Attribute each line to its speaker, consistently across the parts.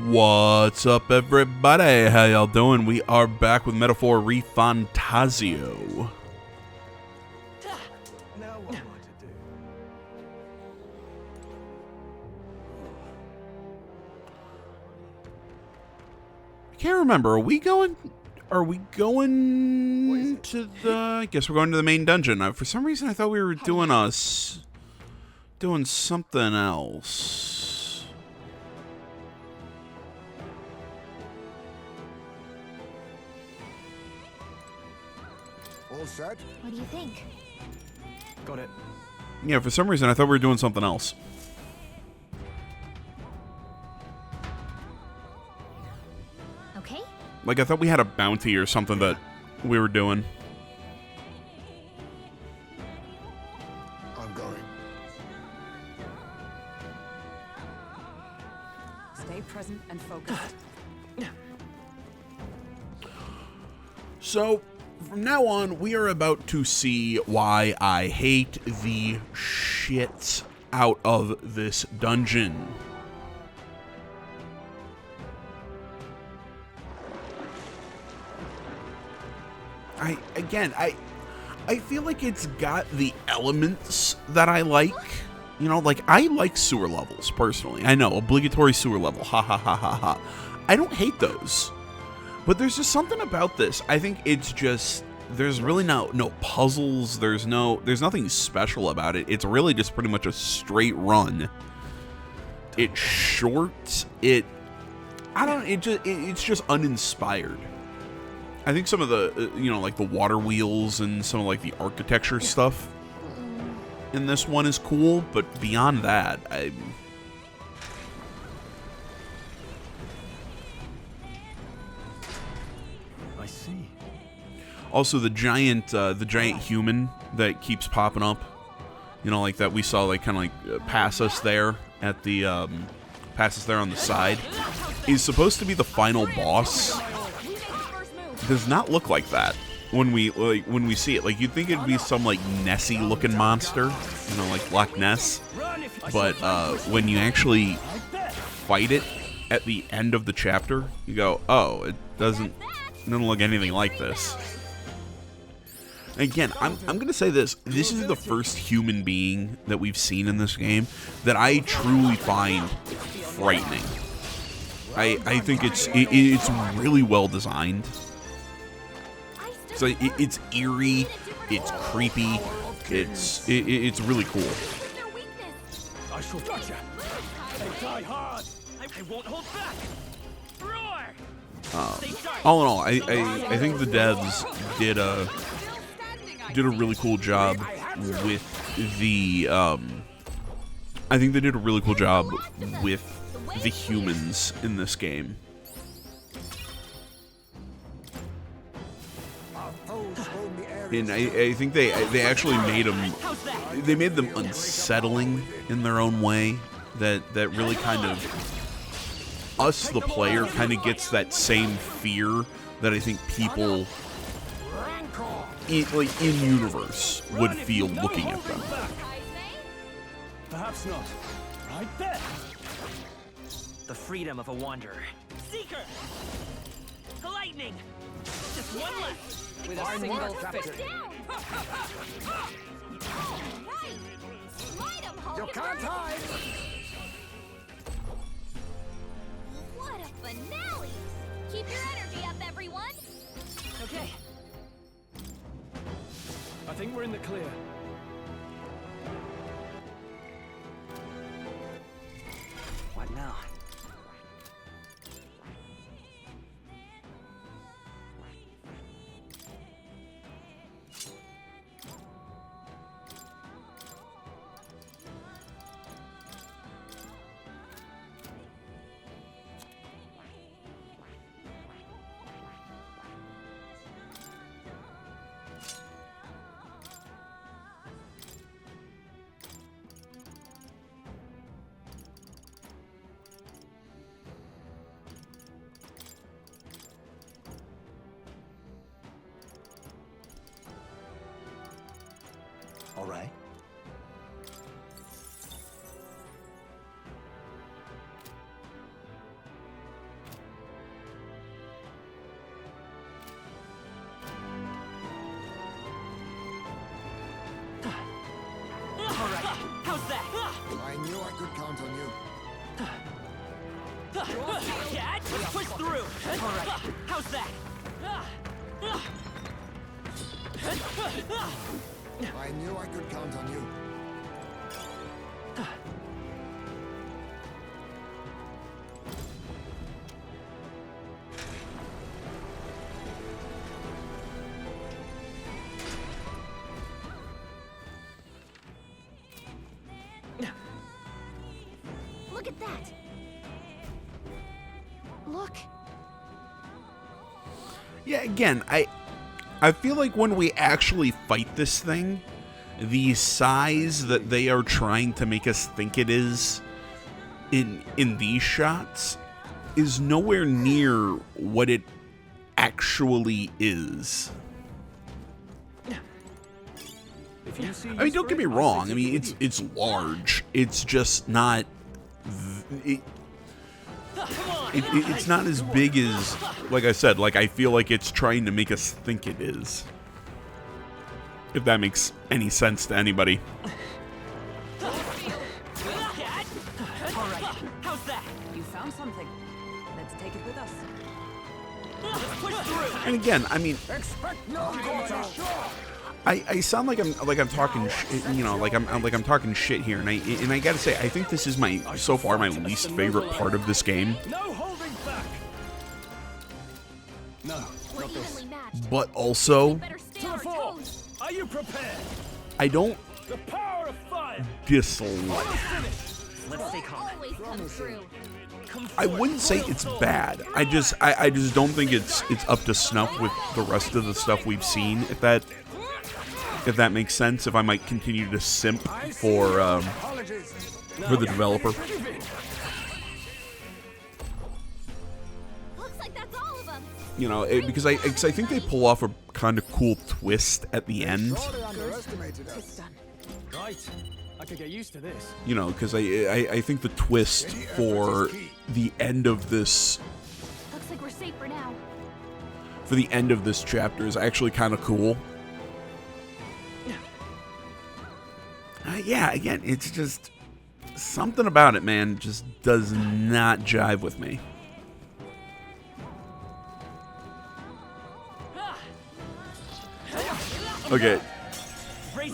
Speaker 1: What's up, everybody? How y'all doing? We are back with Metaphor ReFantazio.
Speaker 2: Now what am I to do?
Speaker 1: I can't remember. Are we going to the... I guess we're going to the main dungeon. For some reason, I thought we were doing something else.
Speaker 2: All set?
Speaker 3: What do you think?
Speaker 2: Got it.
Speaker 1: Yeah, for some reason, I thought we were doing something else.
Speaker 3: Okay.
Speaker 1: Like, I thought we had a bounty or something that we were doing.
Speaker 2: I'm going.
Speaker 4: Stay present and focused.
Speaker 1: So, from now on, we are about to see why I hate the shit out of this dungeon. I feel like it's got the elements that I like. You know, like, I like sewer levels, personally. I know, obligatory sewer level, ha ha ha ha ha. I don't hate those. But there's just something about this. I think it's just, there's really no puzzles, there's nothing special about it. It's really just pretty much a straight run. It's short, it's just uninspired. I think some of the, like the water wheels and some of like the architecture stuff in this one is cool, but beyond that, I
Speaker 2: see.
Speaker 1: Also, the giant human that keeps popping up, like that we saw, like kind of like pass us there at the pass us there on the side, is supposed to be the final boss. Does not look like that when we see it. Like, you'd think it'd be some like Nessie looking monster, like Loch Ness. But when you actually fight it at the end of the chapter, you go, oh, it doesn't look anything like this. Again, I'm gonna say this. This is the first human being that we've seen in this game that I truly find frightening. I think it's really well designed. So it's eerie, it's creepy, it's really cool.
Speaker 2: I shall gotcha. They die hard. I won't hold back. Roar.
Speaker 1: All in all, I think the devs did a really cool job with the I think they did a really cool job with the humans in this game. And I think they actually made them unsettling in their own way. That really kind of, us the player kind of gets that same fear that I think people in universe would feel looking at them.
Speaker 2: Perhaps not. Right there.
Speaker 5: The freedom of a wanderer. Seeker! Lightning! Just one left!
Speaker 4: With a single fist.
Speaker 2: You can't hide.
Speaker 3: What a finale! Keep your energy up, everyone!
Speaker 4: Okay.
Speaker 2: I think we're in the clear.
Speaker 5: What now?
Speaker 6: could count on you.
Speaker 5: Cat, let's push through. All right, how's that?
Speaker 6: I knew I could count on you.
Speaker 3: Look at that. Look.
Speaker 1: Yeah, again, I feel like when we actually fight this thing, the size that they are trying to make us think it is in these shots is nowhere near what it actually is. I mean, don't get me wrong. I mean, it's large. It's just not. It's not as big as, like I said, like I feel like it's trying to make us think it is. If that makes any sense to anybody.
Speaker 5: Cat, all right, how's that?
Speaker 4: You found something. Let's take it with us.
Speaker 5: Let's push through.
Speaker 1: And again, I mean,
Speaker 6: Expect no quarter.
Speaker 1: I sound like I'm talking, you know, like I'm talking shit here, and I gotta say, I think this is so far my least favorite part of this game.
Speaker 2: No holding back.
Speaker 6: No,
Speaker 3: We're
Speaker 6: not this.
Speaker 3: evenly matched.
Speaker 1: But also,
Speaker 3: Better stay
Speaker 2: To
Speaker 3: on
Speaker 2: the
Speaker 3: our
Speaker 2: fore.
Speaker 3: toes.
Speaker 2: Are you prepared?
Speaker 1: I don't
Speaker 2: The power of fire.
Speaker 1: dislike.
Speaker 2: Finish.
Speaker 5: Let's stay calm.
Speaker 3: Always come through.
Speaker 1: I wouldn't say it's bad. I just don't think it's up to snuff with the rest of the stuff we've seen. If that makes sense. If I might continue to simp for the developer.
Speaker 3: Looks like that's all of them.
Speaker 1: You know, because I think they pull off a kind of cool twist at the end.
Speaker 6: Surely underestimated us.
Speaker 4: It's done.
Speaker 2: Right. I could get used to this.
Speaker 1: You know, because I think the twist for the end of this
Speaker 3: Looks like we're safe for now.
Speaker 1: chapter is actually kind of cool. Yeah, again, it's just something about it, man, just does not jive with me. Okay,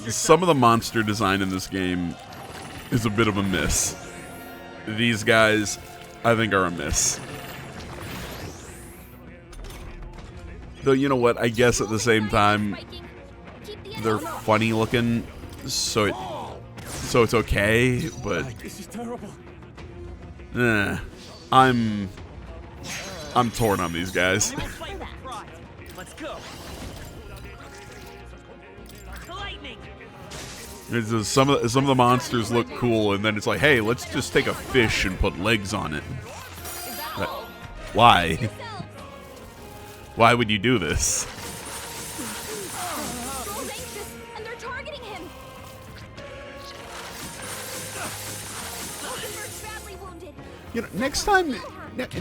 Speaker 1: some of the monster design in this game is a bit of a miss. These guys, I think, are a miss. Though, you know what, I guess at the same time,
Speaker 3: Viking, keep the
Speaker 1: they're
Speaker 3: edge.
Speaker 1: funny looking, so it's okay, but
Speaker 2: This is terrible.
Speaker 1: I'm torn on these guys.
Speaker 5: We will fight with pride. Let's go. Lightning.
Speaker 1: It's just some of the monsters look cool, and then it's like, hey, let's just take a fish and put legs on it. But why? Why would you do this?
Speaker 3: Troll's anxious, and they're targeting him. Rosenberg's badly wounded.
Speaker 1: You know, next time that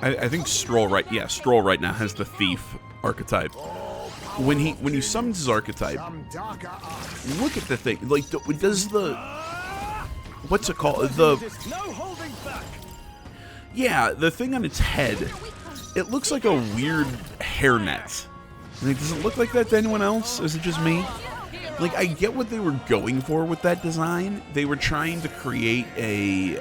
Speaker 1: I think Stroll right now has the thief archetype. When he summons his archetype,
Speaker 6: Some darker arts.
Speaker 1: look at the thing. Like, does the what's it called? The
Speaker 2: Just no holding back.
Speaker 1: yeah, the thing on its head. It looks like a weird hairnet. Like, does it look like that to anyone else? Is it just me? Like, I get what they were going for with that design. They were trying to create a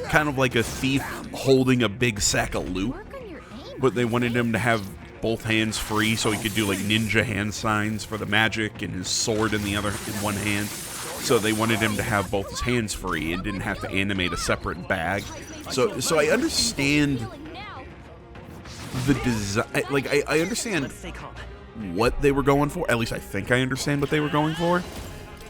Speaker 1: kind of like a thief holding a big sack of loot,
Speaker 3: Work on your aim.
Speaker 1: but they wanted him to have both hands free so he could do like ninja hand signs for the magic and his sword in one hand. So they wanted him to have both his hands free and didn't have to animate a separate bag. So I understand
Speaker 3: Healing now.
Speaker 1: the design. Like, I understand
Speaker 5: Let's stay calm.
Speaker 1: what they were going for. At least I think I understand what they were going for.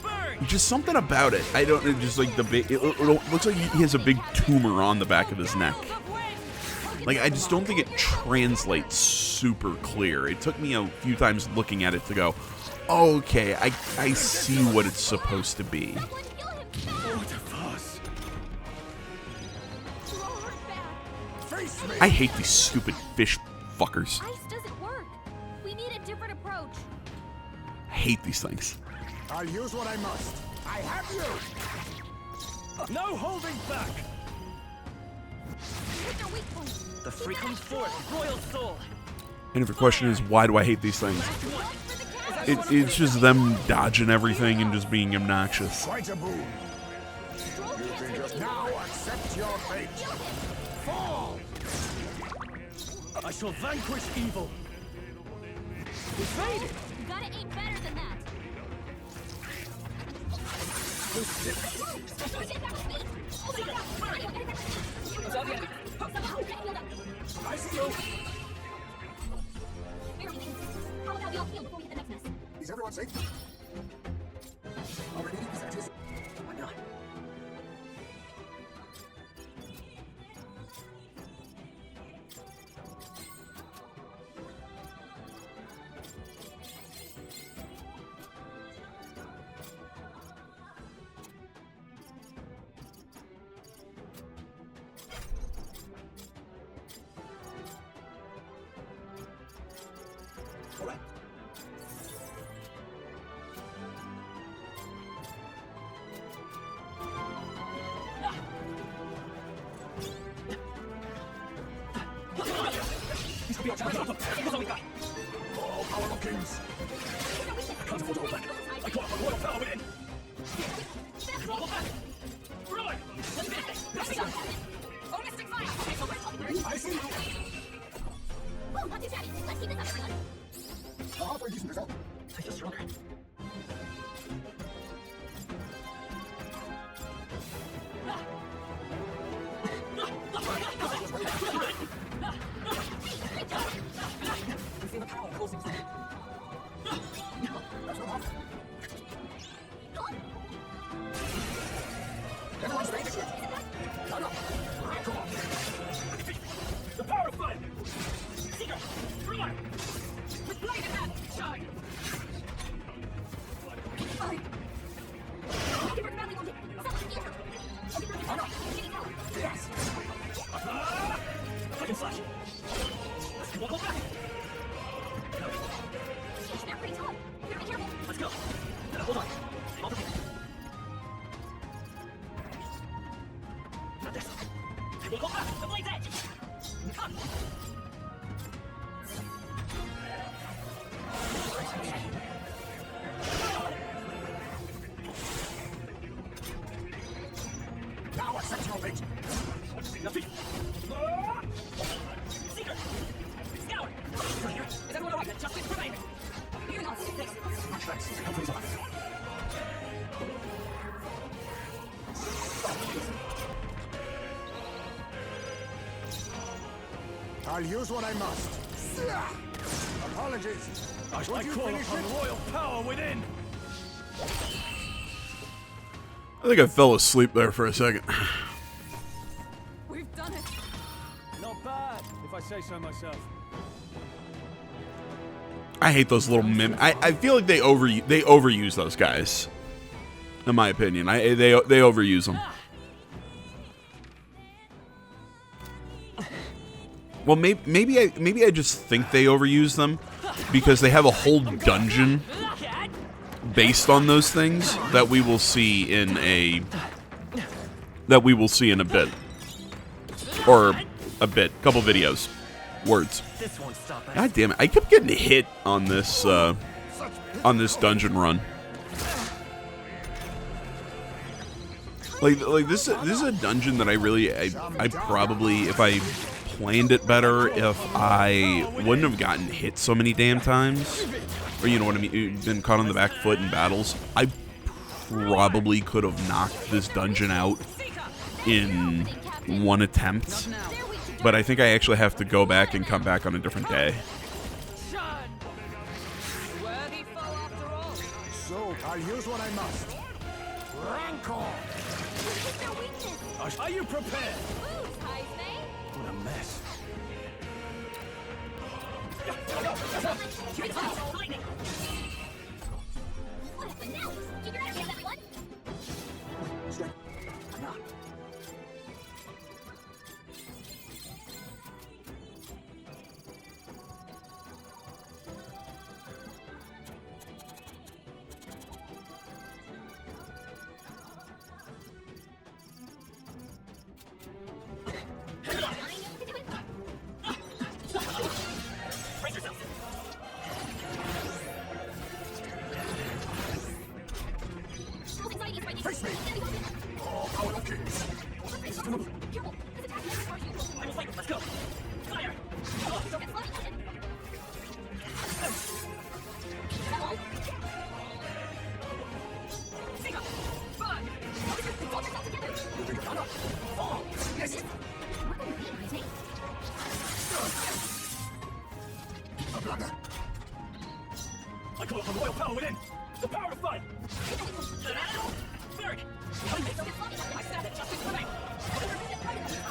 Speaker 5: Burn.
Speaker 1: Just something about it. I don't. It just like the big. It looks like he has a big tumor on the back of his neck. Like, I just don't think it translates super clear. It took me a few times looking at it to go, okay, I see what it's supposed to be.
Speaker 3: Someone heal him fast.
Speaker 2: What a fuss.
Speaker 3: Troll hurt bad.
Speaker 6: Face me.
Speaker 1: I hate these stupid fish fuckers.
Speaker 3: Ice doesn't work. We need a different approach.
Speaker 1: I hate these things.
Speaker 6: I'll use what I must. I have you.
Speaker 2: No holding back!
Speaker 3: What's your weak point?
Speaker 2: The free comes forth, royal soul!
Speaker 1: And if your question is, why do I hate these things? It's just them dodging everything and just being obnoxious.
Speaker 6: Quite a boon. You can just now accept your fate. Fall.
Speaker 2: I shall vanquish evil! Evade it!
Speaker 3: You gotta aim better than that.
Speaker 6: I see you.
Speaker 3: How about we all heal before we hit the next mess?
Speaker 6: Is everyone safe? Our remaining percentages.
Speaker 2: Why not?
Speaker 6: All right. All powerful kings.
Speaker 2: I can't afford to hold back. I got my royal power within! Roll back! Right! Let's finish this! Let's go! Holistic fire! Okay, so we're talking.
Speaker 6: I see you.
Speaker 3: Whoa, not too shabby. Let's keep this up, everyone.
Speaker 6: A halfway decent result.
Speaker 2: I feel stronger. I feel the power pulsing through.
Speaker 6: That's not half. Everyone's ready to shoot. Line up. Come on.
Speaker 2: The power of fire! Seeker! Ruler! With blade in hand! Shine!
Speaker 3: Fine. Give her the badly wounded. Someone can heal her. Open her
Speaker 6: Line up.
Speaker 3: Getting power.
Speaker 6: Yes.
Speaker 2: Second slash! We'll go back!
Speaker 3: They're pretty tall. Better be careful.
Speaker 2: Let's go! Hold on! Multiple. Not this. We'll go back! The blade's edge! Come!
Speaker 6: Now accept your fate.
Speaker 2: Seeker! Scour! Is everyone alright? Then justice prevail!
Speaker 3: You're not safe.
Speaker 6: Much less. Company's on. I'll use what I must. Apologies.
Speaker 2: I
Speaker 6: Would you
Speaker 2: call
Speaker 6: finish
Speaker 2: upon
Speaker 6: it?
Speaker 2: royal power within!
Speaker 1: I think I fell asleep there for a second.
Speaker 4: We've done it.
Speaker 2: Not bad, if I say so myself.
Speaker 1: I hate those little I feel like they overuse those guys. In my opinion, they overuse them. Well, maybe I just think they overuse them because they have a whole dungeon based on those things that we will see in a bit, or a couple videos, words.
Speaker 2: This won't stop us.
Speaker 1: God damn it! I kept getting hit on this dungeon run. Like this is a dungeon that I probably, if I planned it better, if I wouldn't have gotten hit so many damn times, or you know what I mean, been caught on the back foot in battles, I probably could have knocked this dungeon out in one attempt. But I think I actually have to go back and come back on a different day.
Speaker 4: Worthy foe after all.
Speaker 6: So, I'll use what I must. Rancor!
Speaker 3: What's their weakness?
Speaker 2: Are you prepared?
Speaker 3: Moves, Heisman.
Speaker 2: What a mess.
Speaker 3: What a finale. Keep your energy up, everyone.
Speaker 6: Strike. Now.
Speaker 2: I said it, justice coming!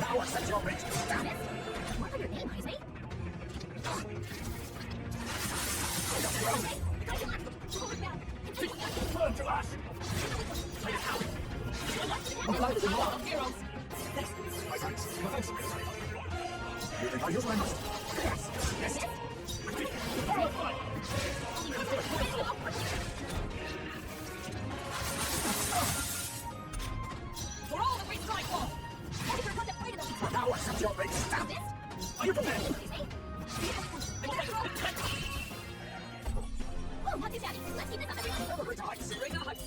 Speaker 6: Now accept your fate. Stand.
Speaker 3: Work on your name, Heisey.
Speaker 6: Burn to ash.
Speaker 2: Heroes!
Speaker 6: My thanks. My thanks. You think I use my muscle? Yes. Yes.
Speaker 2: For all that we strive for!
Speaker 6: Now accept your fate. Stand. Are you prepared?
Speaker 3: Whoa, not too shabby. Let's keep this up, everybody.
Speaker 6: Bring the heights.
Speaker 2: Bring the heights!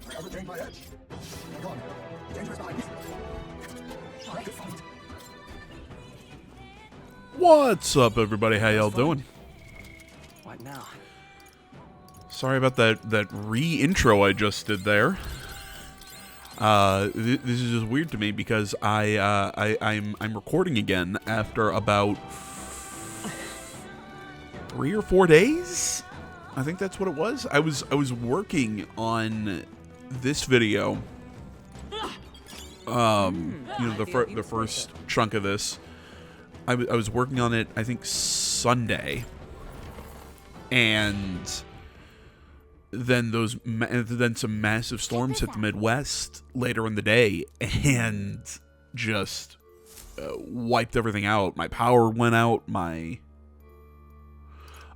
Speaker 6: I have retained my edge. Come on. Dangerous times. Good fight.
Speaker 1: What's up, everybody? How y'all doing?
Speaker 5: What now?
Speaker 1: Sorry about that re-intro I just did there. This is just weird to me because I'm recording again after about 3 or 4 days. I think that's what it was. I was working on this video. You know, the first chunk of this. I was working on it, I think, Sunday, and then some massive storms hit the Midwest later in the day, and just wiped everything out. My power went out. My,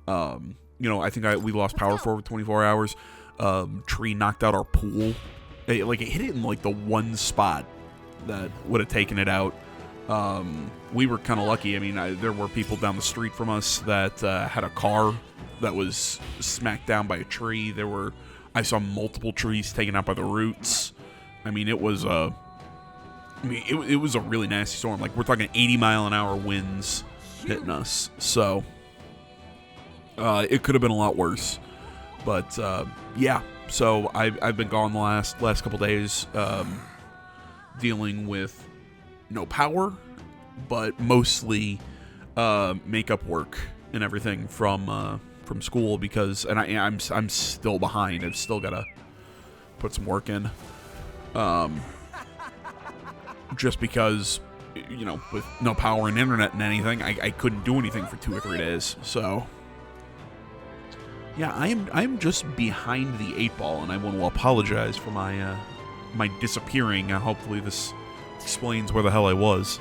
Speaker 1: you know, I think we lost power for over 24 hours. Tree knocked out our pool. It hit it in like the one spot that would have taken it out. We were kind of lucky. I mean, there were people down the street from us that had a car that was smacked down by a tree. I saw multiple trees taken out by the roots. I mean, it was a really nasty storm. Like, we're talking 80-mile-an-hour winds hitting us. So, it could have been a lot worse. But yeah. So I've been gone the last couple days, dealing with no power, but mostly makeup work and everything from school, because I'm still behind. I've still gotta put some work in, just because, you know, with no power and internet and anything, I couldn't do anything for 2 or 3 days. So yeah, I'm just behind the 8 ball, and I want to apologize for my my disappearing. Hopefully this explains where the hell I was.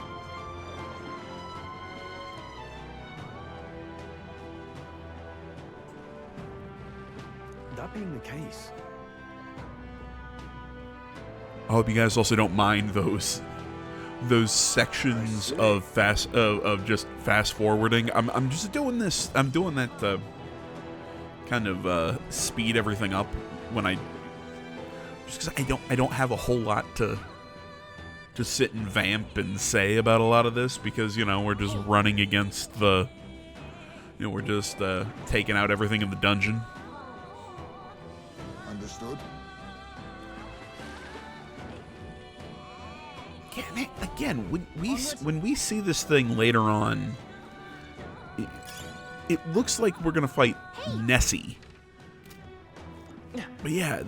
Speaker 5: That being the case,
Speaker 1: I hope you guys also don't mind those sections of just fast forwarding. I'm just doing this. I'm doing that kind of speed everything up when just because I don't have a whole lot to sit and vamp and say about a lot of this, because, you know, we're just running against we're just taking out everything in the dungeon.
Speaker 6: Understood.
Speaker 1: Again, when we see this thing later on, it looks like we're gonna fight Nessie. But yeah,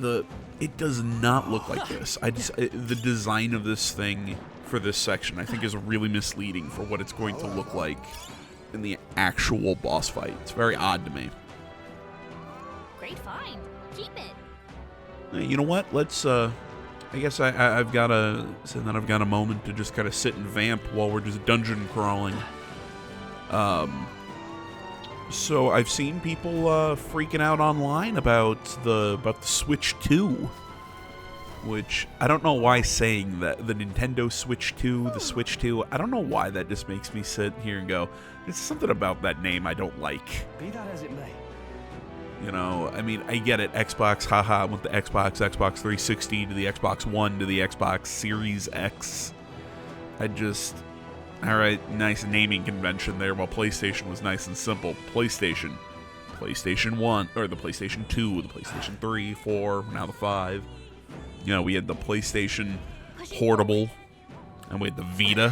Speaker 1: it does not look like this. The design of this thing for this section, I think, is really misleading for what it's going to look like in the actual boss fight. It's very odd to me.
Speaker 3: Great find. Keep it.
Speaker 1: You know what? Let's. I guess I've got a moment to just kind of sit and vamp while we're just dungeon crawling. So I've seen people freaking out online about the Switch 2, which I don't know why saying that, the Nintendo Switch 2, the Switch 2, I don't know why that just makes me sit here and go, there's something about that name I don't like.
Speaker 5: be that as it may.
Speaker 1: You know, I mean, I get it, Xbox, haha, I want the Xbox 360 to the Xbox One to the Xbox Series X. Alright, nice naming convention there, while PlayStation was nice and simple. PlayStation 1, or the PlayStation 2, the PlayStation 3, 4, now the 5. You know, we had the PlayStation Portable, and we had the Vita,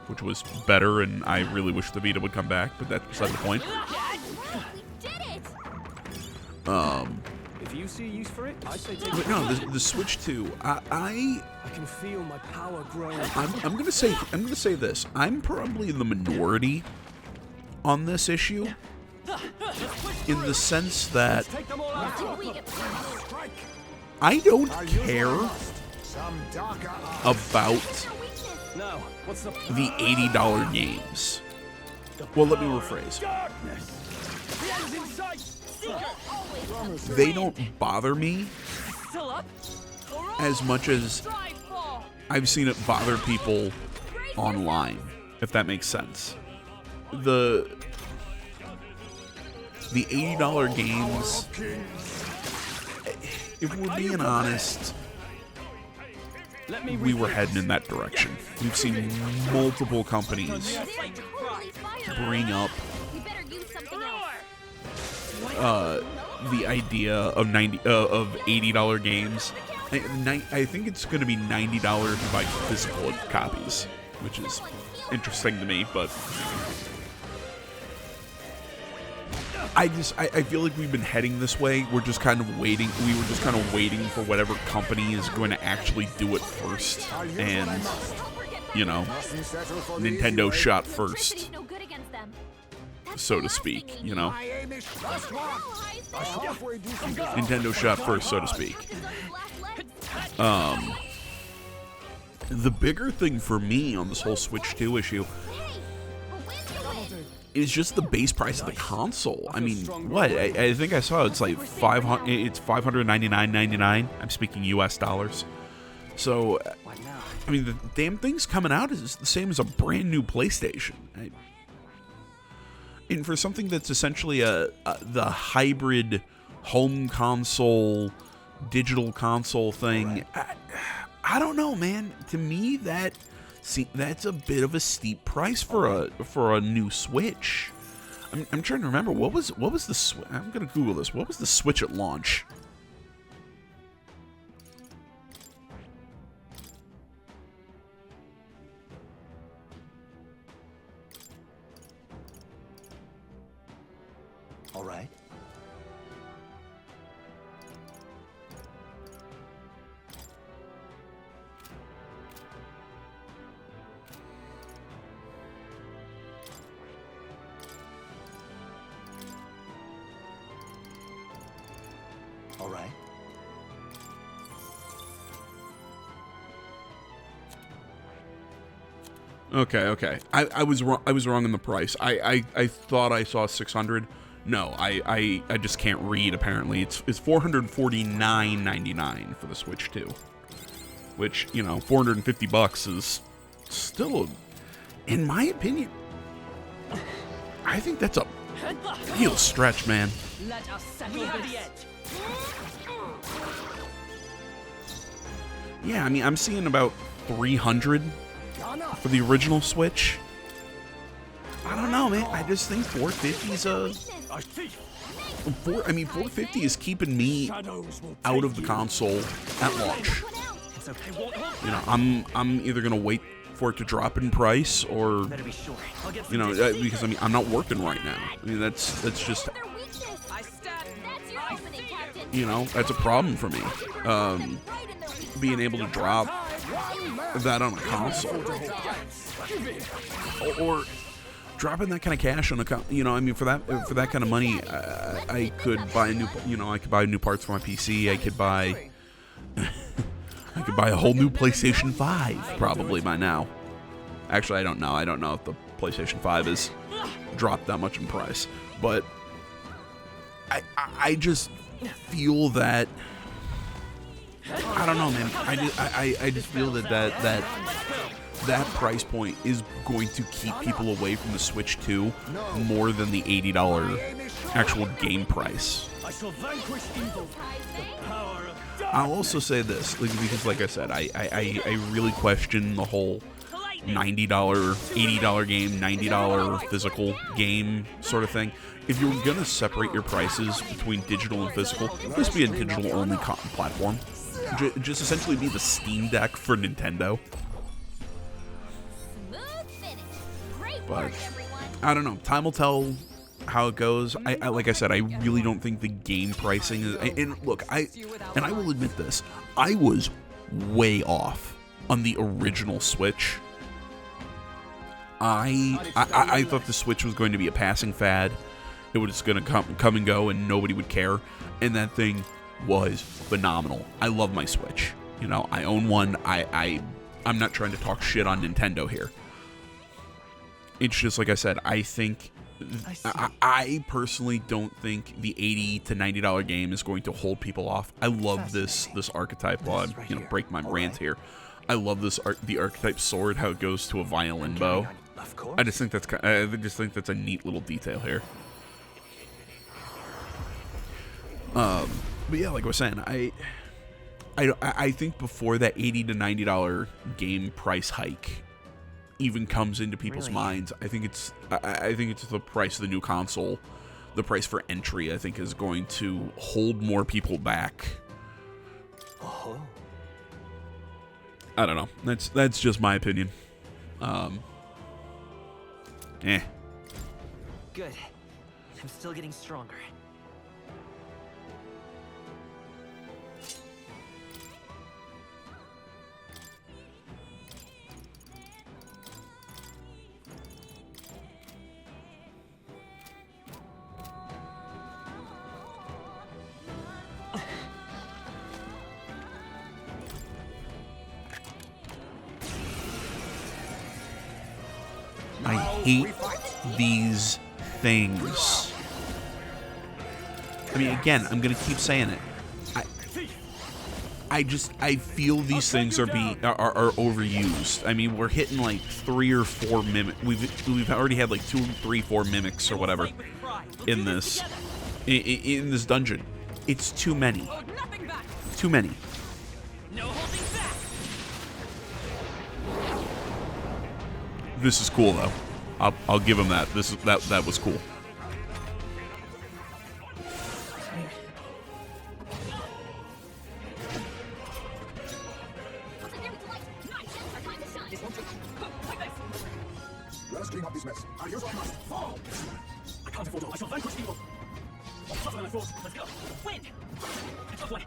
Speaker 1: which was better, and I really wish the Vita would come back, but that's beside the point.
Speaker 3: We did it!
Speaker 5: you see a use for it, I say take
Speaker 1: But
Speaker 5: it.
Speaker 1: no, the Switch 2.
Speaker 5: I can feel my power growing.
Speaker 1: I'm gonna say this. I'm probably in the minority on this issue, in the sense that
Speaker 5: Take them all out.
Speaker 3: Did we get
Speaker 6: Strike.
Speaker 1: I don't
Speaker 6: Now use
Speaker 1: care
Speaker 6: your lust. Some darker eyes.
Speaker 1: about
Speaker 3: their weakness?
Speaker 5: No, what's the
Speaker 1: the $80 games. Well, let me rephrase.
Speaker 5: darkness? The end's in sight.
Speaker 3: Always
Speaker 1: They don't bother me
Speaker 5: Still up?
Speaker 1: as much as
Speaker 4: Strive for.
Speaker 1: I've seen it bother people online, if that makes sense. The $80 games, if we're being honest,
Speaker 5: Let me
Speaker 1: we were heading in that direction. We've seen multiple companies
Speaker 3: They're totally fired.
Speaker 1: bring up
Speaker 3: We better use something else.
Speaker 1: the idea of $80 games. I think it's going to be $90 to buy physical copies, which is interesting to me. But I feel like we've been heading this way. We're just kind of waiting. We were just kind of waiting for whatever company is going to actually do it first, and you know,
Speaker 6: Mustn't settle for the easy
Speaker 1: Nintendo
Speaker 6: way.
Speaker 1: shot
Speaker 3: Electricity's
Speaker 1: first,
Speaker 3: no good against them. That's
Speaker 1: so
Speaker 3: the
Speaker 1: to
Speaker 3: last
Speaker 1: speak.
Speaker 3: thing they
Speaker 1: You
Speaker 3: need.
Speaker 1: know,
Speaker 6: My aim is just one.
Speaker 3: Hell,
Speaker 6: A halfway decent job.
Speaker 1: Nintendo shot first, so to speak.
Speaker 3: Captain's on his last legs.
Speaker 1: The bigger thing for me on this whole Switch 2 issue
Speaker 3: Hey, a win's a win.
Speaker 1: is just the base price of the console. I mean, what? I think I saw it's like $599.99. I'm speaking US dollars. So,
Speaker 5: What now?
Speaker 1: I mean, the damn thing's coming out is the same as a brand new PlayStation. And for something that's essentially the hybrid home console, digital console thing, I don't know, man. To me, that's a bit of a steep price for a new Switch. I'm trying to remember what was the Switch. I'm gonna Google this. What was the Switch at launch?
Speaker 5: All right. All right.
Speaker 1: Okay. I was wrong. I was wrong in the price. I thought I saw 600. No, I just can't read. Apparently, it's $449.99 for the Switch 2, which, you know, $450 is still, in my opinion, I think that's a real stretch, man.
Speaker 4: Let us settle the edge.
Speaker 1: Yeah, I mean, I'm seeing about 300 for the original Switch. I don't know, man. I just think 450 is
Speaker 5: I see.
Speaker 1: 450 is keeping me out of the console at launch.
Speaker 5: It's okay. Won't hold.
Speaker 1: You know, I'm either gonna wait for it to drop in price, or
Speaker 5: Better be sure. I'll get
Speaker 1: you know, because I mean, I'm not working right now. I mean, that's just,
Speaker 3: Their weakness.
Speaker 4: I stand.
Speaker 3: That's your opening, Captain.
Speaker 1: you know, that's a problem for me.
Speaker 3: Right in their weak
Speaker 1: Being able to drop that on a console, or dropping that kind of cash on a, you know, I mean, for that kind of money, I could buy new parts for my PC. I could buy a whole new PlayStation 5 probably by now. Actually, I don't know. I don't know if the PlayStation 5 has dropped that much in price, but I just feel that, I don't know, man. I just feel that price point is going to keep people away from the Switch 2 more than the $80 actual game price.
Speaker 5: I shall vanquish evil. Power of
Speaker 1: I'll also say this, because like I said, I really question the whole $90, $80 game, $90 physical game sort of thing. If you're going to separate your prices between digital and physical, just be a digital-only platform. Just essentially be the Steam Deck for Nintendo.
Speaker 3: Smooth finish. Great
Speaker 1: But
Speaker 3: work, everyone.
Speaker 1: I don't know. Time will tell how it goes. I like I said, I really don't think the game pricing is. And look, I will admit this. I was way off on the original Switch. I thought the Switch was going to be a passing fad. It was going to come and go, and nobody would care. And that thing was phenomenal. I love my Switch. You know, I own one. I'm not trying to talk shit on Nintendo here. It's just like I said. I think I personally don't think the $80 to $90 game is going to hold people off. I love this archetype. While I break my rant here. I love the archetype sword. How it goes to a violin bow. I just think that's a neat little detail here. But yeah, like I was saying, I think before that $80 to $90 game price hike even comes into people's minds, I think it's the price of the new console, the price for entry. I think is going to hold more people back. I don't know. That's just my opinion.
Speaker 5: Good. I'm still getting stronger.
Speaker 1: I hate these things. I mean, again, I'm gonna keep saying it. I feel these things are overused. I mean, we're hitting like 3 or 4 mimics. We've already had like 2, 3, 4 mimics or whatever in this dungeon. It's too many. Too many.
Speaker 5: No holding back.
Speaker 1: This is cool though. I'll give him that. That was cool.
Speaker 6: Let us clean up this mess. I'll use what I must. Fall! I can't afford to. I shall vanquish evil. Tougher than I thought. Let's go.
Speaker 5: Win.
Speaker 6: A tough one.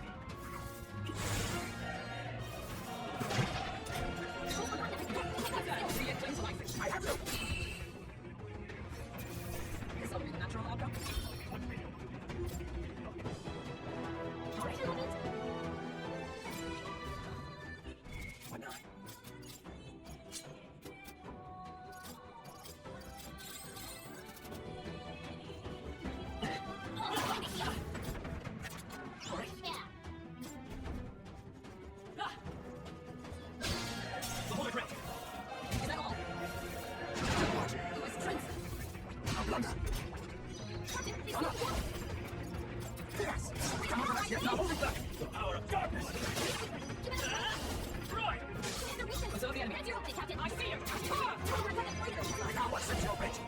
Speaker 6: I have to.
Speaker 2: This will be the natural outcome.
Speaker 6: Why not?
Speaker 2: The holy crack. Is that all? Lewis Prince.
Speaker 6: A blunder. Yes! Come on, let's get now. Hold it back. The power of darkness. Right.
Speaker 2: What's over the enemy? Captain, I see you.
Speaker 6: Now accept your fate.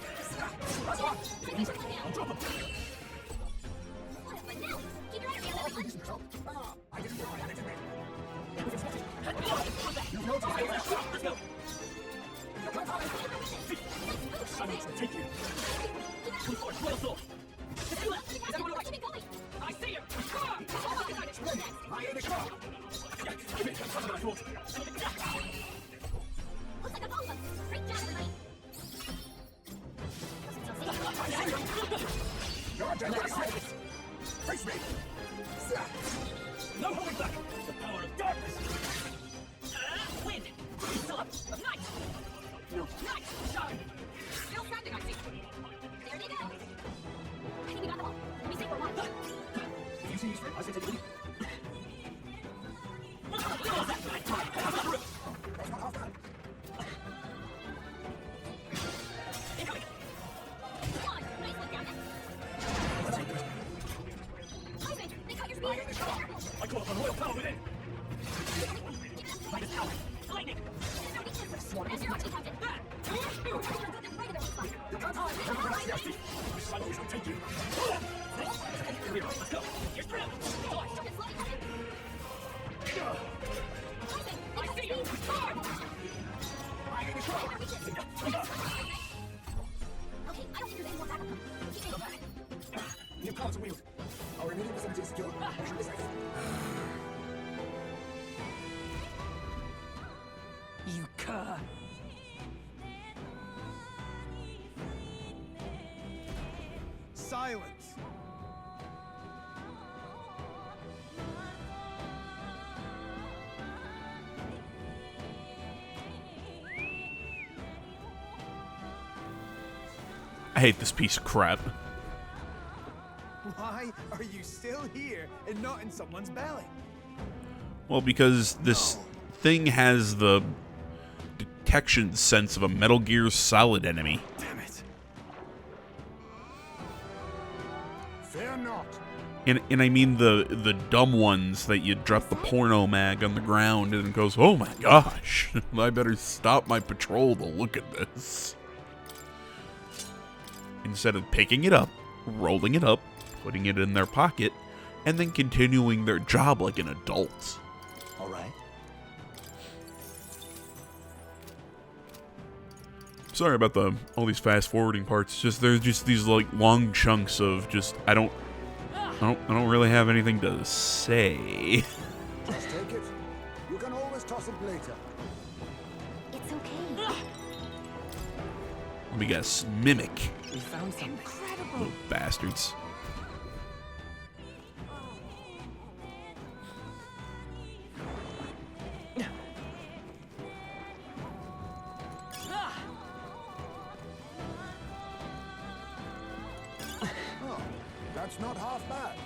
Speaker 6: That's what. Drop him.
Speaker 3: What a finale! Keep your energy up.
Speaker 6: Ladies and gentlemen. I didn't know I had it in me. If it's spotted. You know it's okay. Let's go. You can't have it. Silence will take you.
Speaker 2: Come forward, royal soul. Is everyone alright? I see you.
Speaker 6: I ain't a car. Yeah, give it. That's what I thought.
Speaker 3: Looks like a bomb. Great job, everybody.
Speaker 6: You're dead. Face me.
Speaker 2: No holding back. The power of darkness. Wind. Still up. Night. No. Night. Shine. Still standing, I see.
Speaker 3: There they go. I think we got them all. Let me see for one.
Speaker 6: If you see his friend, I said to you. That's not half bad.
Speaker 2: Incoming.
Speaker 3: Come on. Nice one down there. Heisman, they cut your speed.
Speaker 2: I call upon royal power within. Light is power. Lightning.
Speaker 3: There's your team, Captain.
Speaker 6: You can't hide. My shadow shall take you.
Speaker 2: Let's go. Here's through. I see you.
Speaker 6: I ain't a car.
Speaker 3: Okay, I don't think there's any more backup. Keep it.
Speaker 5: You cur.
Speaker 6: Silence.
Speaker 1: I hate this piece of crap.
Speaker 6: Why are you still here and not in someone's belly?
Speaker 1: Well, because this thing has the detection sense of a Metal Gear Solid enemy.
Speaker 6: Damn it.
Speaker 7: Fear not.
Speaker 1: And I mean the dumb ones that you drop the porno mag on the ground and it goes, oh my gosh, I better stop my patrol to look at this. Instead of picking it up, rolling it up, putting it in their pocket, and then continuing their job like an adult.
Speaker 6: All right.
Speaker 1: Sorry about all these fast forwarding parts. Just there's just these like long chunks of just I don't really have anything to say.
Speaker 7: Just take it. You can always toss it later.
Speaker 3: It's okay.
Speaker 1: Let me guess, mimic.
Speaker 5: We found something.
Speaker 1: Little bastards.
Speaker 7: Oh, that's not half bad.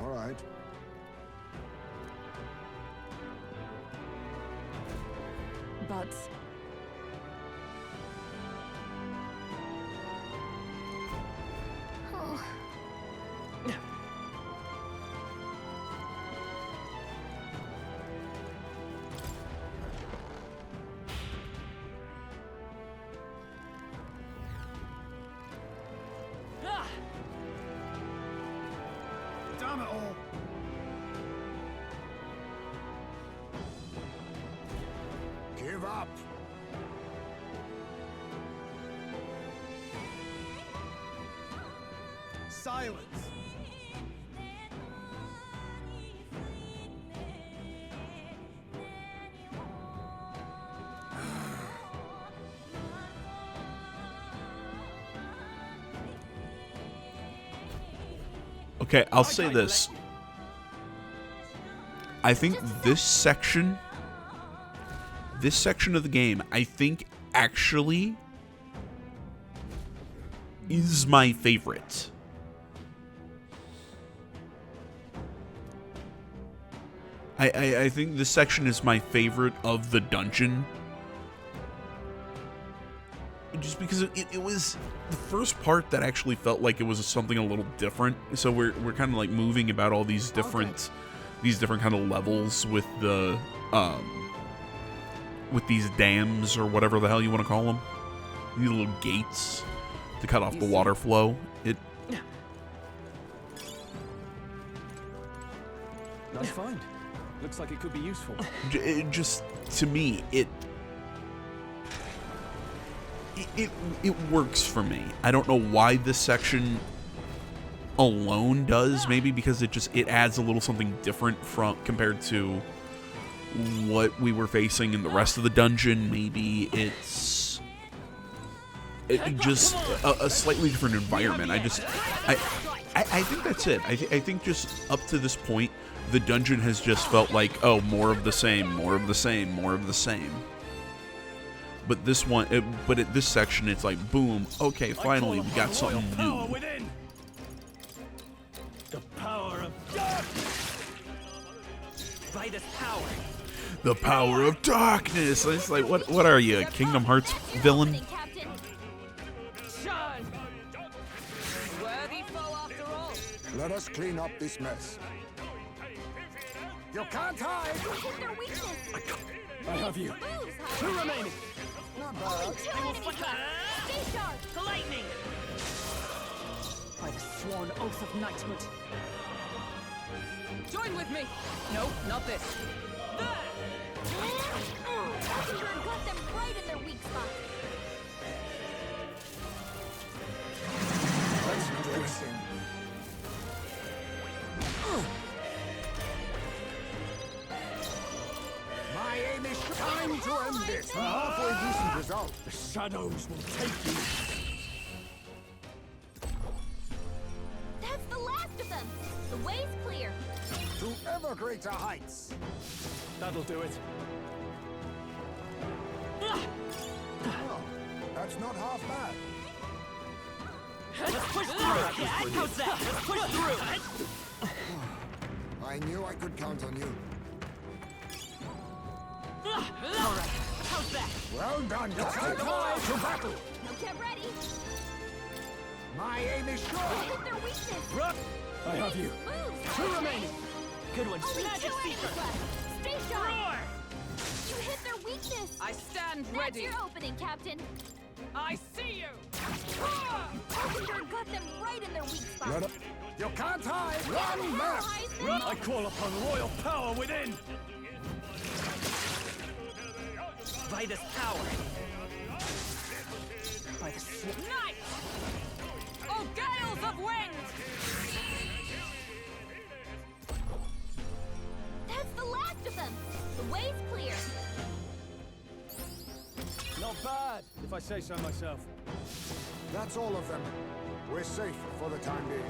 Speaker 7: All right.
Speaker 4: But
Speaker 3: Oh,
Speaker 6: Damn it all.
Speaker 7: Give up.
Speaker 6: Silence.
Speaker 1: Okay, I'll say this. I think this section of the game, I think actually is my favorite. I think this section is my favorite of the dungeon. Just because it was the first part that actually felt like it was something a little different. So we're kind of like moving about all these different kind of levels with the with these dams or whatever the hell you want to call them, these little gates to cut off the water flow.
Speaker 8: Nice find. Looks like it could be useful.
Speaker 1: It just, to me, it works for me. I don't know why this section alone does. Maybe because it adds a little something different compared to what we were facing in the rest of the dungeon. Maybe it's just a slightly different environment. I think that's it. I think just up to this point, the dungeon has just felt like, oh, more of the same, more of the same, more of the same. But this one, but at this section, it's like, boom, okay, finally, we got something new.
Speaker 6: Within. The power of darkness.
Speaker 5: By this power.
Speaker 1: The power of darkness. It's like, what are you, a Kingdom Hearts villain?
Speaker 3: Captain.
Speaker 4: shine. Worthy foe after all.
Speaker 7: Let us clean up this mess. You can't hide.
Speaker 3: Hit their weakness.
Speaker 8: I have you.
Speaker 3: Moves,
Speaker 8: Two
Speaker 3: huh?
Speaker 8: remaining.
Speaker 7: Not bad.
Speaker 3: Two enemies left. Stay sharp.
Speaker 5: The lightning. sworn oath of knighthood.
Speaker 4: Join with me.
Speaker 5: No, not this.
Speaker 3: Sure got them right in their weak spot.
Speaker 7: Let's do this thing. My aim is time to end this. A halfway decent result.
Speaker 8: The shadows will take you.
Speaker 3: That's the last of them. The way's clear.
Speaker 7: To ever greater heights.
Speaker 8: That'll do it.
Speaker 7: Oh, that's not half bad.
Speaker 5: Let's push through. How's that? Let's push through.
Speaker 7: I knew I could count on you.
Speaker 5: All right. How's that?
Speaker 7: Well done, Captain. To battle.
Speaker 3: No cap ready.
Speaker 7: My aim is sure.
Speaker 3: Hit their weakness.
Speaker 8: I have you.
Speaker 3: Moves.
Speaker 5: Two remaining. Good one.
Speaker 3: Only
Speaker 5: Magic
Speaker 3: two enemies
Speaker 5: Seeker.
Speaker 3: left. Stay sharp.
Speaker 5: Roar!
Speaker 3: You hit their weakness.
Speaker 4: I stand
Speaker 3: That's
Speaker 4: ready.
Speaker 3: your opening, Captain.
Speaker 4: I see you.
Speaker 3: Sure got them right in their weak spot.
Speaker 7: Let up. You can't hide. Run, Matt.
Speaker 3: Run.
Speaker 8: I call upon royal power within.
Speaker 5: By this power. By the sword.
Speaker 4: Night. Oh, gales of wind.
Speaker 3: That's the last of them. The way's clear.
Speaker 8: Not bad, if I say so myself.
Speaker 7: That's all of them. We're safe for the time being.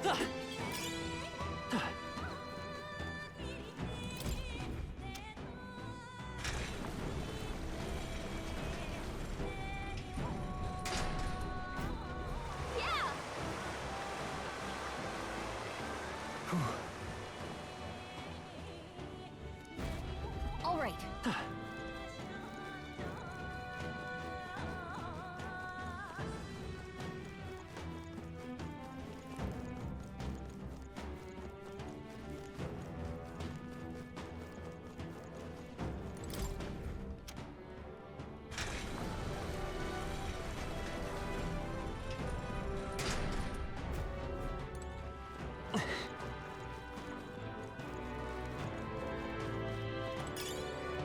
Speaker 3: Yeah. All right.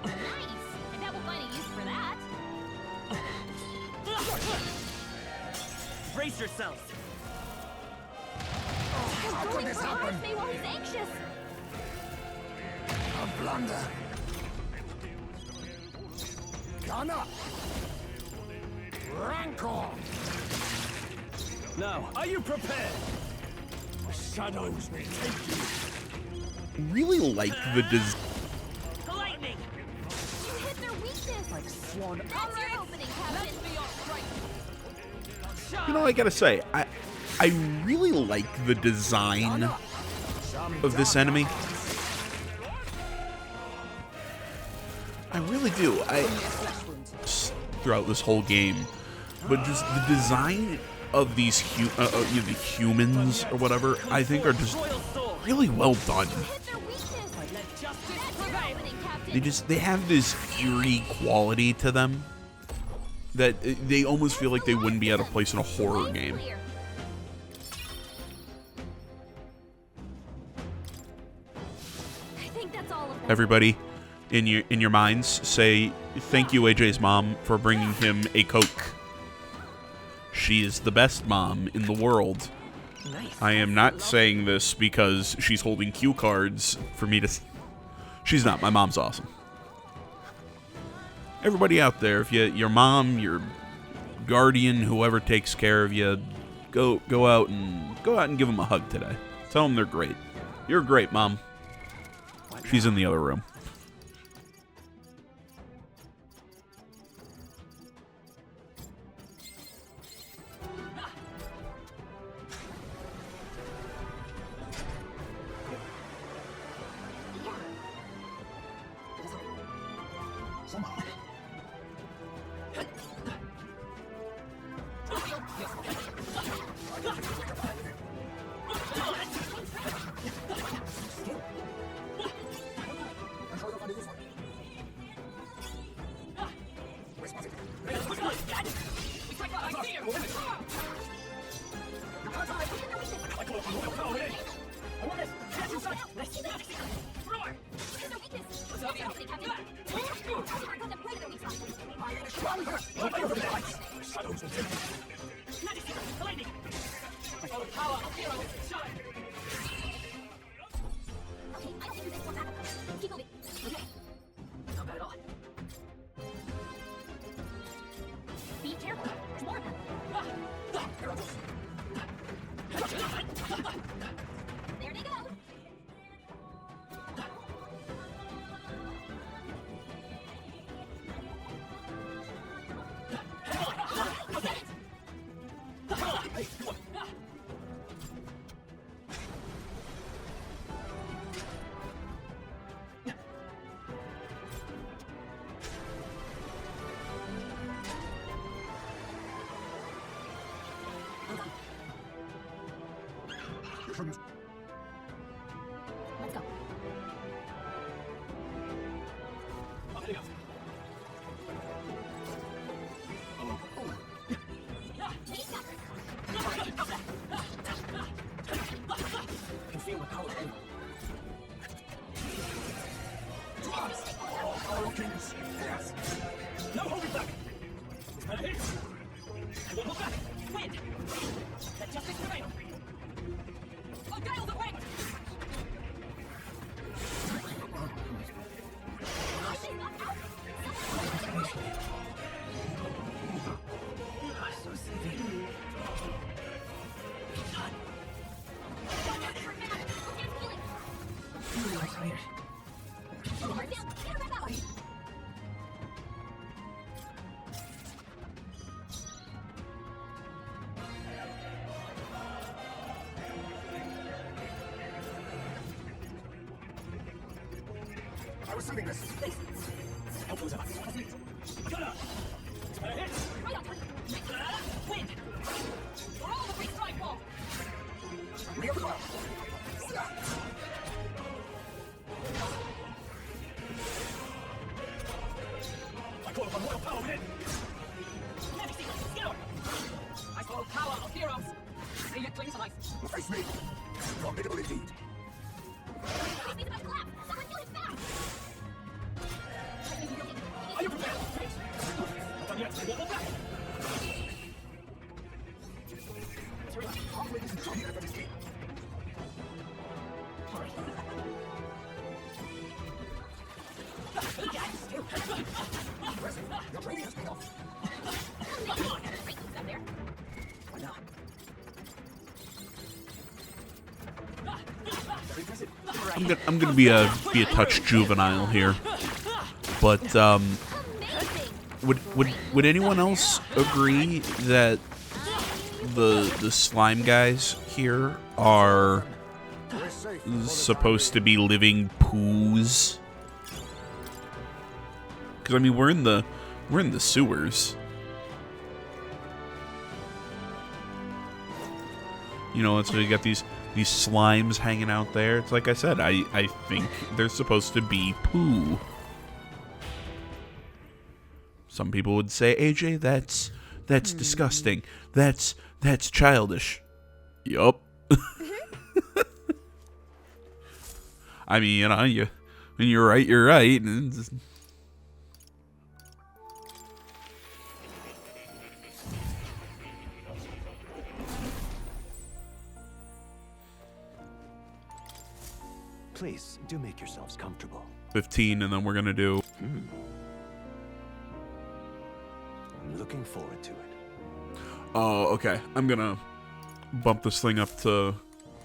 Speaker 3: Nice. I bet we'll find a use for that.
Speaker 5: Brace yourselves.
Speaker 7: How could
Speaker 3: Going
Speaker 7: this
Speaker 3: for
Speaker 7: happen?
Speaker 3: RFA while he's anxious.
Speaker 7: A blunder. Gun up. Rancor.
Speaker 8: Now, are you prepared? The shadows will take you.
Speaker 1: Really like the des-
Speaker 5: Lightning.
Speaker 3: You hit their weakness.
Speaker 5: By the sworn.
Speaker 3: That's your opening, Captain.
Speaker 4: Let's be off right.
Speaker 1: You know, I gotta say, I really like the design of this enemy. I really do. Throughout this whole game, but just the design of these the humans or whatever, I think are just
Speaker 5: Royal sword.
Speaker 1: really well done.
Speaker 3: Hit their weakness.
Speaker 4: Let justice
Speaker 3: That's your
Speaker 4: prevail.
Speaker 3: opening, Captain.
Speaker 1: They have this eerie quality to them that they almost feel like they wouldn't be out of place in a horror
Speaker 3: Way's
Speaker 1: game.
Speaker 3: clear. I think that's all of them.
Speaker 1: Everybody, in your minds, say thank you, AJ's mom, for bringing him a Coke. She is the best mom in the world.
Speaker 5: Nice.
Speaker 1: I am not saying this because she's holding cue cards for me to... She's not. My mom's awesome. Everybody out there, if your mom, your guardian, whoever takes care of you, go out and give them a hug today. Tell them they're great. You're great, Mom. She's in the other room.
Speaker 6: Somehow.
Speaker 2: Royal power in. I want this. Catch inside. Roar.
Speaker 3: There's no weakness.
Speaker 2: What's up,
Speaker 3: Captain. Contemplate the weak spot.
Speaker 2: Shadows will take me. Majesty, the lightning. I follow the power of heroes. Shine.
Speaker 3: Okay, I don't think there's more backup. Keep moving.
Speaker 2: Okay. Not bad at all.
Speaker 3: Be careful. There's more of them. There they go. Let's go.
Speaker 2: I'm heading out. I can feel my power.
Speaker 6: Power kings. Yes.
Speaker 2: No holding back. It's better hit. I won't hold back. Wind. Let justice prevail.
Speaker 4: Oh, gales of wind!
Speaker 2: So silly.
Speaker 6: I was saving this.
Speaker 2: How close am I? I got her. It's better hit.
Speaker 3: Right on target.
Speaker 2: Wind.
Speaker 4: For all the free strike wall!
Speaker 6: Real power.
Speaker 2: I call upon royal power within.
Speaker 4: Majesty, scour! I follow power of heroes! See it clings to life.
Speaker 6: Face me. Formidable indeed.
Speaker 3: He's about to collapse. Someone kill him fast.
Speaker 2: Are you prepared? Not done yet. Won't hold back.
Speaker 6: Halfway to Johnny at the
Speaker 2: All right.
Speaker 6: Impressive. Your training has paid off.
Speaker 3: Great moves up there.
Speaker 2: Why not? Very impressive.
Speaker 1: I'm gonna be a touch juvenile here, but
Speaker 3: Amazing.
Speaker 1: would anyone else agree that the slime guys here are
Speaker 7: We're safe.
Speaker 1: supposed to be living poos? Because I mean, we're in the sewers. You know, so you got these slimes hanging out there. It's like I said, I think they're supposed to be poo. Some people would say, AJ, that's disgusting. That's childish. Yup. I mean, you know, when you're right, you're right. And
Speaker 9: Please, do make yourselves comfortable.
Speaker 1: 15, and then we're gonna do.
Speaker 9: I'm looking forward to it.
Speaker 1: Oh, okay. I'm gonna bump this thing up to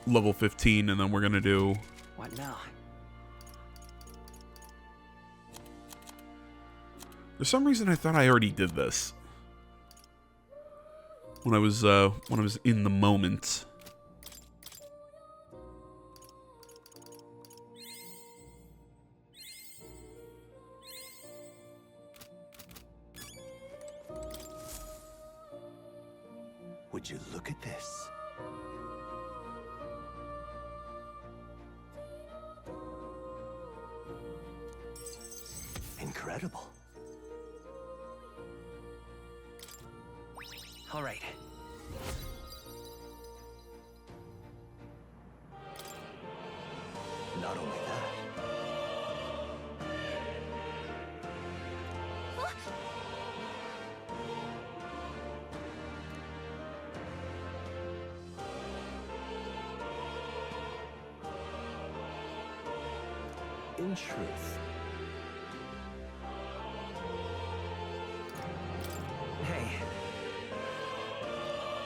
Speaker 1: level 15, and then we're gonna do.
Speaker 5: What now?
Speaker 1: For some reason, I thought I already did this when I was in the moment.
Speaker 9: Would you look at this? Incredible.
Speaker 5: All right.
Speaker 9: not only that, in truth,
Speaker 5: Hey,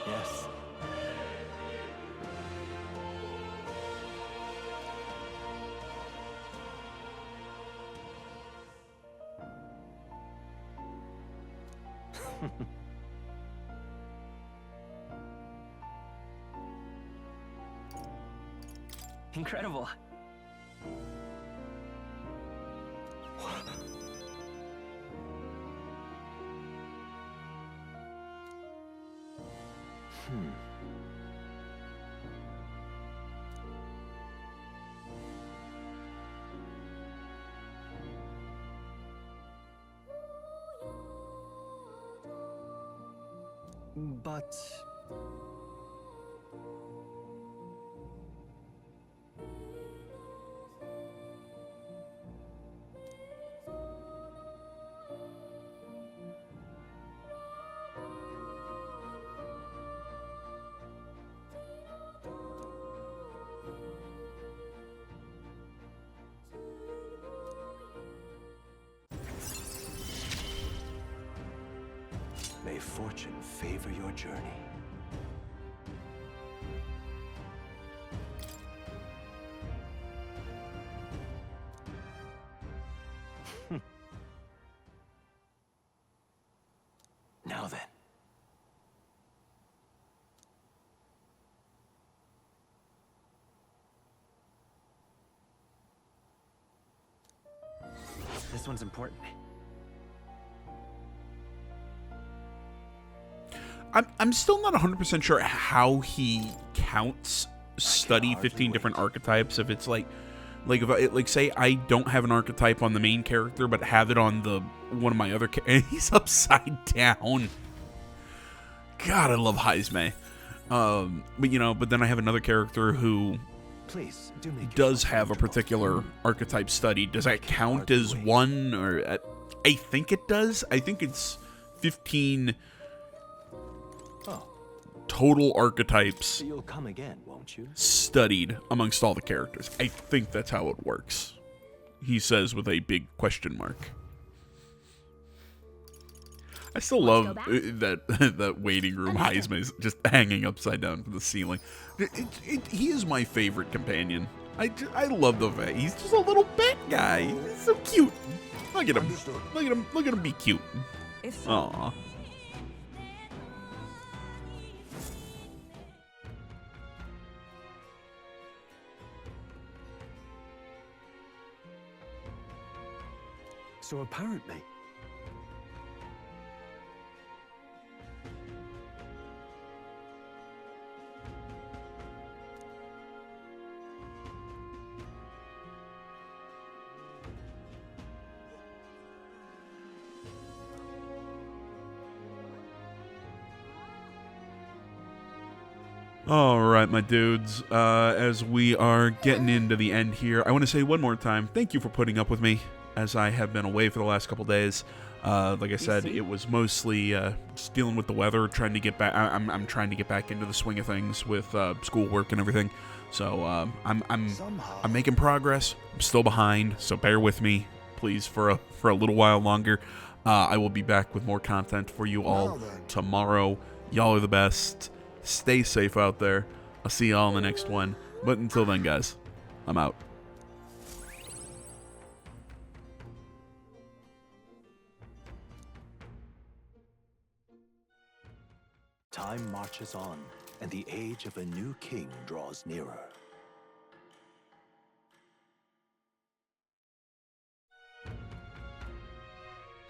Speaker 9: yes.
Speaker 5: incredible.
Speaker 9: But may fortune favor your journey. Now then.
Speaker 5: This one's important.
Speaker 1: I'm still not 100% sure how he counts study 15 different archetypes. If it's like if I, like say I don't have an archetype on the main character, but have it on the one of my other and he's upside down. God, I love Heisme. But then I have another character who
Speaker 9: Please do make
Speaker 1: does
Speaker 9: yourself
Speaker 1: have a
Speaker 9: comfortable.
Speaker 1: particular archetype study. Does that count as one? Or I think it does. I think it's 15
Speaker 9: Oh,
Speaker 1: total archetypes
Speaker 9: so you'll come again, won't you?
Speaker 1: studied amongst all the characters. I think that's how it works. He says with a big question mark. I still
Speaker 3: Want
Speaker 1: love
Speaker 3: to go
Speaker 1: that waiting room Heisme is just hanging upside down from the ceiling. He is my favorite companion. I love the fact he's just a little bat guy. He's so cute. Look at him.
Speaker 7: Understood.
Speaker 1: Look at him. Look at him be cute.
Speaker 5: If so,
Speaker 1: Aww.
Speaker 9: So apparently,
Speaker 1: All right, my dudes, as we are getting into the end here, I want to say one more time, thank you for putting up with me as I have been away for the last couple days. Like I said, it was mostly just dealing with the weather, trying to get back. I'm trying to get back into the swing of things with schoolwork and everything. So I'm making progress. I'm still behind, so bear with me, please, for a little while longer. I will be back with more content for you all tomorrow. Y'all are the best. Stay safe out there. I'll see y'all in the next one. But until then, guys, I'm out.
Speaker 9: time marches on, and the age of a new king draws nearer.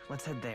Speaker 5: let's head there.